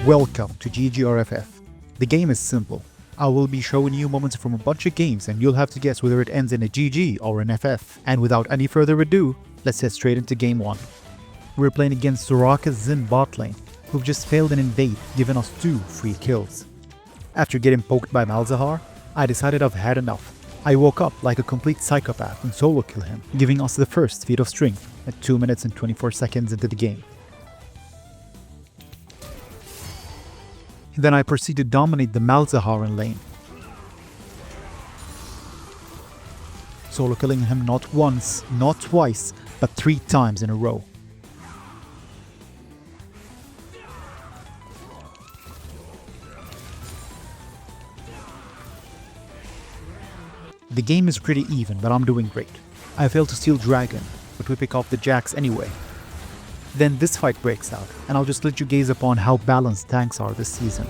Welcome to GGRFF. The game is simple. I will be showing you moments from a bunch of games and you'll have to guess whether it ends in a GG or an FF. And without any further ado, let's head straight into game 1. We're playing against Soraka's Xin bot lane, who've just failed an invade, giving us 2 free kills. After getting poked by Malzahar, I decided I've had enough. I woke up like a complete psychopath and solo kill him, giving us the first feat of strength at 2 minutes and 24 seconds into the game. Then I proceed to dominate the Malzaharan lane, solo killing him not once, not twice, but 3 times in a row. The game is pretty even, but I'm doing great. I failed to steal Dragon, but we pick off the Jax anyway. Then this fight breaks out, and I'll just let you gaze upon how balanced tanks are this season.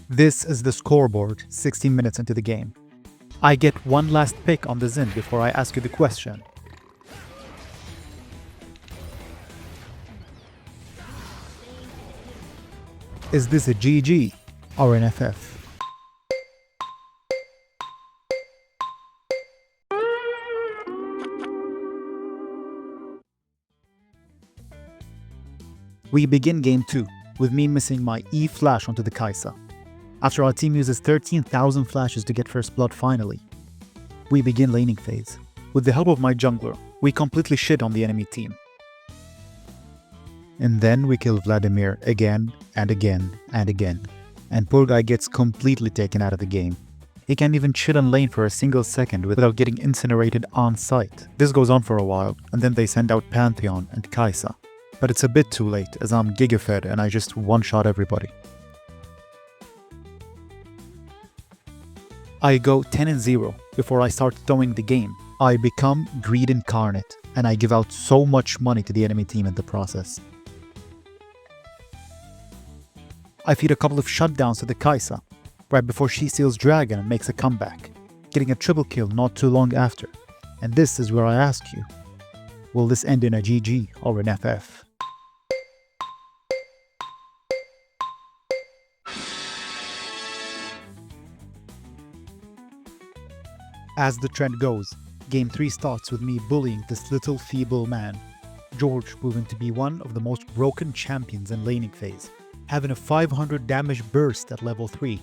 This is the scoreboard 16 minutes into the game. I get one last pick on the Xin before I ask you the question. Is this a GG or an FF? We begin game 2 with me missing my E flash onto the Kai'Sa. After our team uses 13,000 flashes to get first blood finally. We begin laning phase. With the help of my jungler, we completely shit on the enemy team. And then we kill Vladimir again and again and again. And poor guy gets completely taken out of the game. He can't even chill on lane for a single second without getting incinerated on sight. This goes on for a while, and then they send out Pantheon and Kai'Sa. But it's a bit too late as I'm gigafed and I just one-shot everybody. I go 10-0 before I start throwing the game. I become greed incarnate, and I give out so much money to the enemy team in the process. I feed a couple of shutdowns to the Kai'Sa, right before she steals Dragon and makes a comeback, getting a triple kill not too long after. And this is where I ask you, will this end in a GG or an FF? As the trend goes, game 3 starts with me bullying this little feeble man, George, proving to be one of the most broken champions in laning phase, having a 500 damage burst at level 3.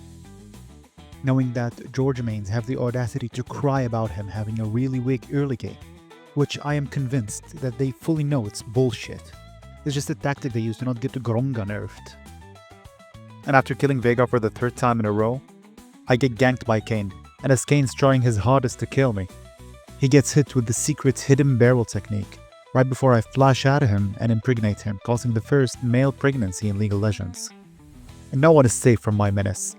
Knowing that George mains have the audacity to cry about him having a really weak early game, which I am convinced that they fully know it's bullshit. It's just a tactic they use to not get Gronga nerfed. And after killing Veigar for the 3rd time in a row, I get ganked by Kayn. And as Kayn's trying his hardest to kill me, he gets hit with the secret hidden barrel technique, right before I flash at him and impregnate him, causing the first male pregnancy in League of Legends. And no one is safe from my menace.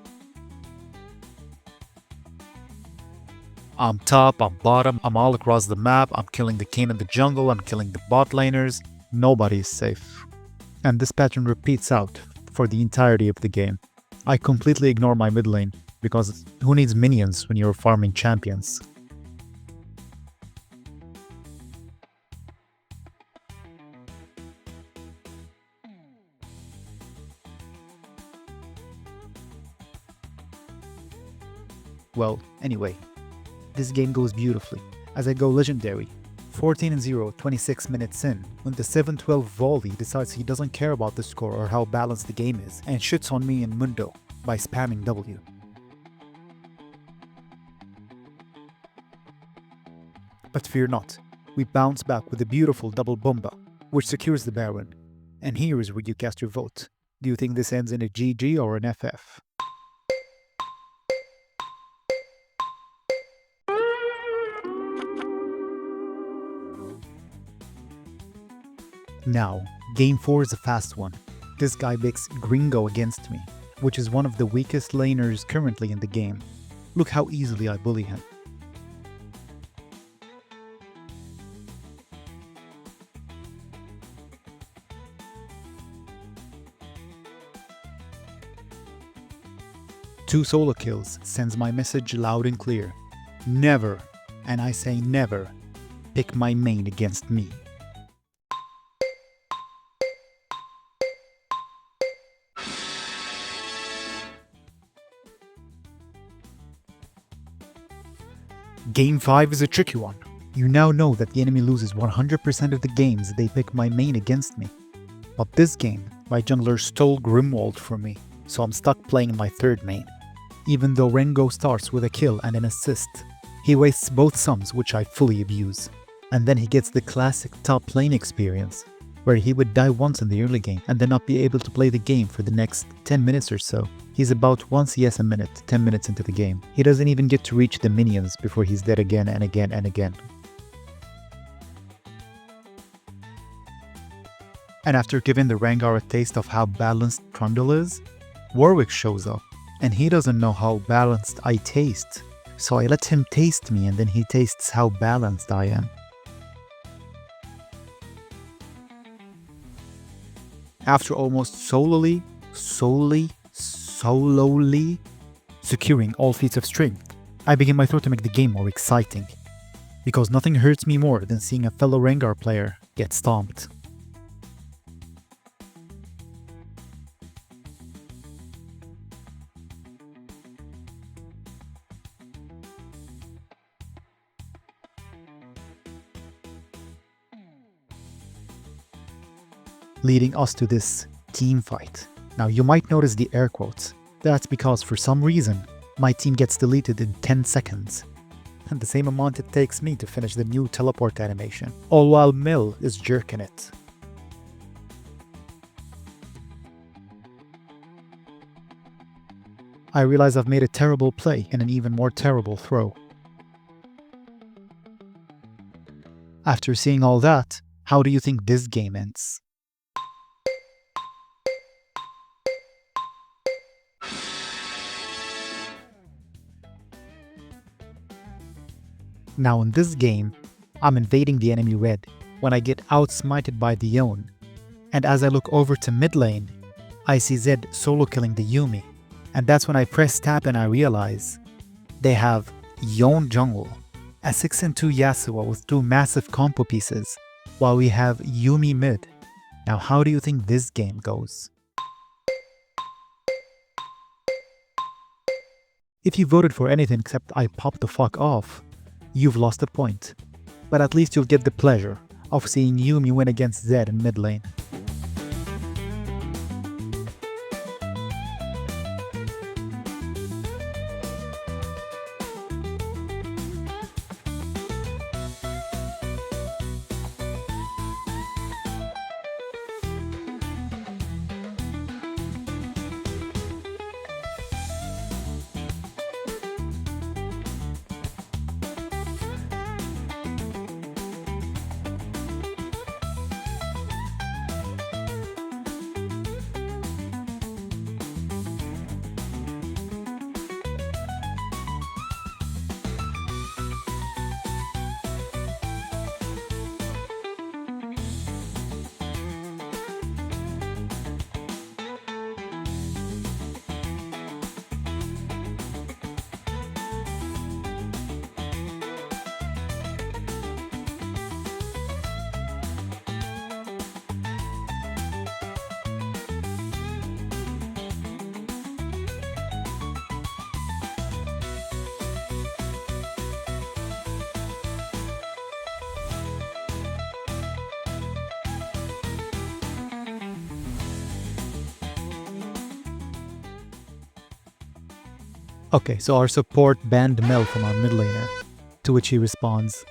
I'm top, I'm bottom, I'm all across the map, I'm killing the Kayn in the jungle, I'm killing the bot laners, nobody is safe. And this pattern repeats out for the entirety of the game. I completely ignore my mid lane, because who needs minions when you're farming champions? Well, anyway, this game goes beautifully, as I go legendary, 14-0 26 minutes in, when the 7-12 volley decides he doesn't care about the score or how balanced the game is, and shits on me in Mundo by spamming W. But fear not, we bounce back with a beautiful double bomba, which secures the Baron. And here is where you cast your vote. Do you think this ends in a GG or an FF? Now, game 4 is a fast one. This guy picks Gringo against me, which is one of the weakest laners currently in the game. Look how easily I bully him. Two solo kills sends my message loud and clear. Never, and I say never, pick my main against me. Game 5 is a tricky one. You now know that the enemy loses 100% of the games they pick my main against me. But this game, my jungler stole Grimwald from me, so I'm stuck playing my third main. Even though Rengo starts with a kill and an assist, he wastes both sums, which I fully abuse. And then he gets the classic top lane experience, where he would die once in the early game and then not be able to play the game for the next 10 minutes or so. He's about 1 CS a minute, 10 minutes into the game. He doesn't even get to reach the minions before he's dead again and again and again. And after giving the Rengar a taste of how balanced Trundle is, Warwick shows up, and he doesn't know how balanced I taste. So I let him taste me and then he tastes how balanced I am. After almost solely securing all feats of strength, I begin my throw to make the game more exciting. Because nothing hurts me more than seeing a fellow Rengar player get stomped. Leading us to this team fight. Now you might notice the air quotes. That's because for some reason, my team gets deleted in 10 seconds. And the same amount it takes me to finish the new teleport animation. All while Mill is jerking it. I realize I've made a terrible play and an even more terrible throw. After seeing all that, how do you think this game ends? Now in this game, I'm invading the enemy red when I get outsmited by the Yone. And as I look over to mid lane, I see Zed solo killing the Yuumi. And that's when I press tab and I realize they have Yone jungle, a 6 and 2 Yasuo with 2 massive combo pieces, while we have Yuumi mid. Now how do you think this game goes? If you voted for anything except I pop the fuck off, you've lost a point. But at least you'll get the pleasure of seeing Yuumi win against Zed in mid lane. Okay, so our support banned Mel from our mid laner, to which he responds,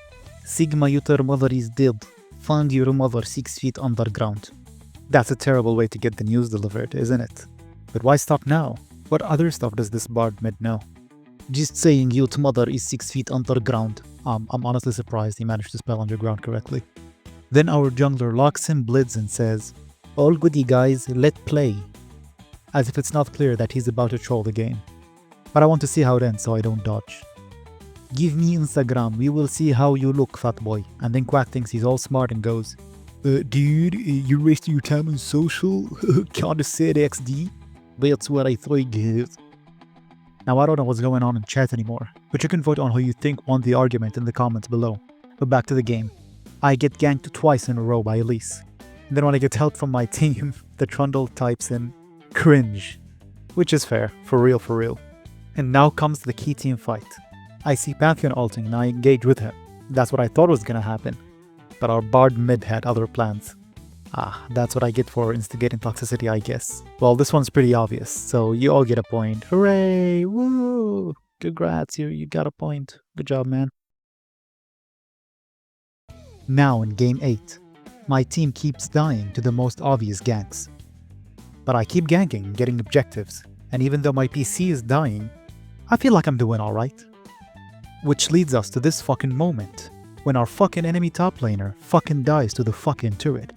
Sigma, your mother is dead. Find your mother 6 feet underground. That's a terrible way to get the news delivered, isn't it? But why stop now? What other stuff does this bard mid know? Just saying your mother is 6 feet underground. I'm honestly surprised he managed to spell underground correctly. Then our jungler locks in Blitz and says, "All goody guys, let play." As if it's not clear that he's about to troll the game. But I want to see how it ends so I don't dodge. "Give me Instagram, we will see how you look, fat boy." And then Quack thinks he's all smart and goes, "Dude, you're wasting your time on social? Can't say it XD? That's what I think." Now I don't know what's going on in chat anymore, but you can vote on who you think won the argument in the comments below. But back to the game. I get ganked twice in a row by Elise. And then when I get help from my team, the Trundle types in cringe. Which is fair, for real for real. And now comes the key team fight. I see Pantheon ulting and I engage with him. That's what I thought was gonna happen. But our Bard mid had other plans. That's what I get for instigating toxicity, I guess. Well, this one's pretty obvious, so you all get a point. Hooray! Woo! Congrats, you got a point. Good job, man. Now in game 8, my team keeps dying to the most obvious ganks. But I keep ganking and getting objectives, and even though my PC is dying, I feel like I'm doing alright. Which leads us to this fucking moment, when our fucking enemy top laner fucking dies to the fucking turret.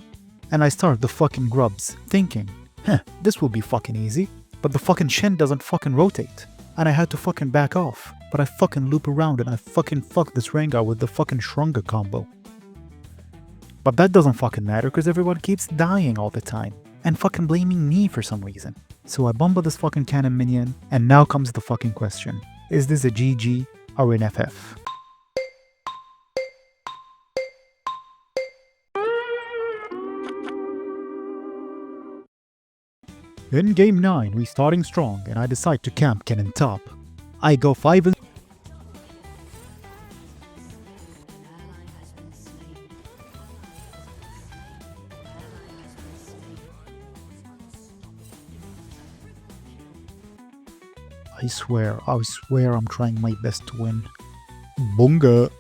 And I start the fucking grubs, thinking, this will be fucking easy, but the fucking Shen doesn't fucking rotate, and I had to fucking back off, but I fucking loop around and I fucking fuck this Rengar with the fucking Shrunga combo. But that doesn't fucking matter because everyone keeps dying all the time, and fucking blaming me for some reason. So I bumble this fucking cannon minion, and now comes the fucking question. Is this a GG or an FF? In game 9, we starting strong, and I decide to camp cannon top. I go 5 and I swear I'm trying my best to win. Bunga!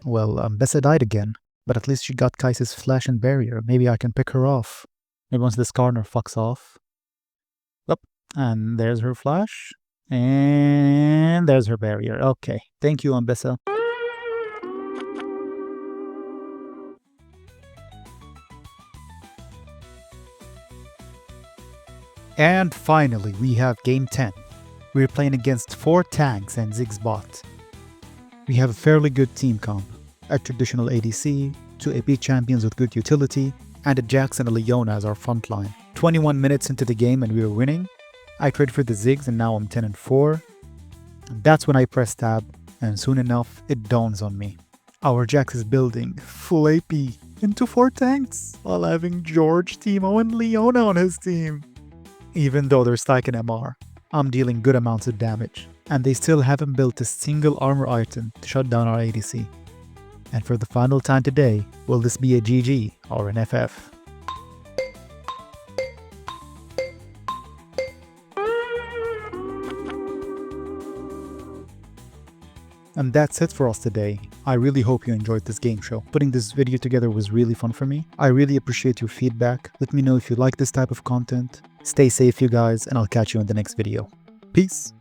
Well, Bessa died again, but at least she got Kai'Sa's flash and barrier. Maybe I can pick her off. Maybe once this corner fucks off. Yep, and there's her flash. And there's her barrier. Okay, thank you, Bessa. And finally, we have game 10. We're playing against 4 tanks and Ziggs bot. We have a fairly good team comp, a traditional ADC, 2 AP champions with good utility, and a Jax and a Leona as our frontline. 21 minutes into the game and we were winning. I traded for the Ziggs and now I'm 10-4. And that's when I press tab, and soon enough it dawns on me. Our Jax is building full AP into 4 tanks, while having George, Teemo, and Leona on his team. Even though they're stack in MR, I'm dealing good amounts of damage, and they still haven't built a single armor item to shut down our ADC. And for the final time today, will this be a GG or an FF? And that's it for us today. I really hope you enjoyed this game show. Putting this video together was really fun for me. I really appreciate your feedback. Let me know if you like this type of content. Stay safe, you guys, and I'll catch you in the next video. Peace!